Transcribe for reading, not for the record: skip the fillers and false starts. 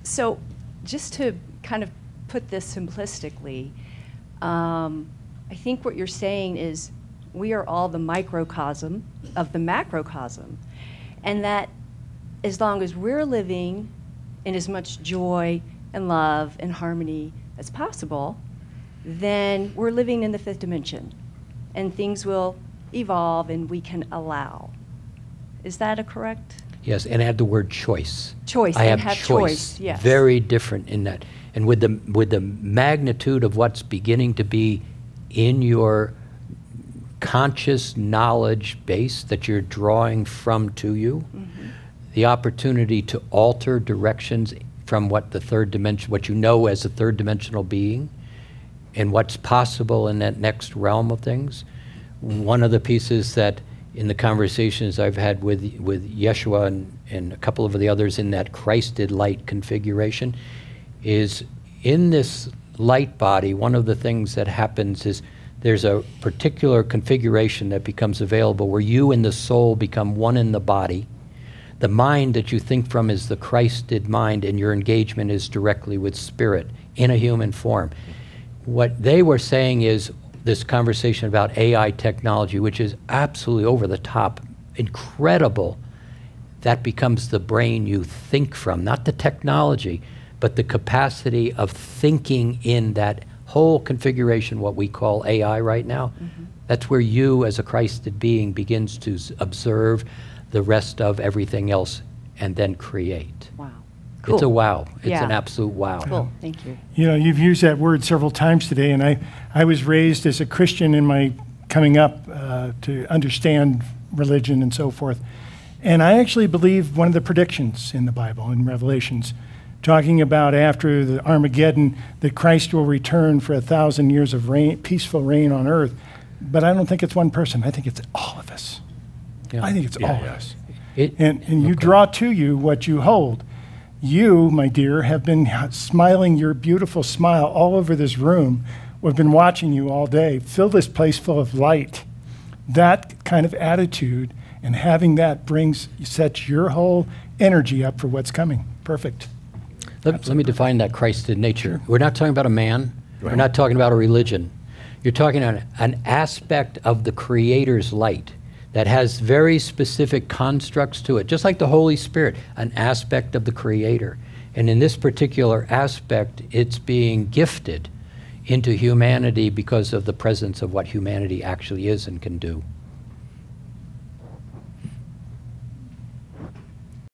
So just to kind of put this simplistically, I think what you're saying is we are all the microcosm of the macrocosm, and that as long as we're living in as much joy and love and harmony as possible, then we're living in the fifth dimension, and things will evolve and we can allow. Is that a correct? Yes, and add the word choice. Choice, I and have have choice. yes. Very different in that. And with the magnitude of what's beginning to be in your conscious knowledge base that you're drawing from to you, the opportunity to alter directions from what the third dimension, what you know as a third dimensional being, and what's possible in that next realm of things. One of the pieces that in the conversations I've had with Yeshua and a couple of the others in that Christed light configuration is in this light body, one of the things that happens is there's a particular configuration that becomes available where you and the soul become one in the body. The mind that you think from is the Christed mind, and your engagement is directly with spirit in a human form. What they were saying is this conversation about AI technology, which is absolutely over the top, incredible, that becomes the brain you think from, not the technology, but the capacity of thinking in that whole configuration, what we call AI right now. That's where you as a Christed being begins to observe the rest of everything else and then create. Wow. Cool. It's a wow. It's Yeah. an absolute wow. Cool, thank you. You know, you've used that word several times today, and I was raised as a Christian in my coming up to understand religion and so forth. And I actually believe one of the predictions in the Bible, in Revelations, talking about after the Armageddon, that Christ will return for 1,000 years of reign, peaceful reign on earth. But I don't think it's one person. I think it's all of us. Yeah. I think it's all of us. And you draw to you what you hold. You, my dear, have been smiling your beautiful smile all over this room. We've been watching you all day. Fill this place full of light. That kind of attitude and having that sets your whole energy up for what's coming. Perfect. Let me define that Christed nature. We're not talking about a man. We're not talking about a religion. You're talking about an aspect of the Creator's light that has very specific constructs to it, just like the Holy Spirit, an aspect of the Creator. And in this particular aspect, it's being gifted into humanity because of the presence of what humanity actually is and can do.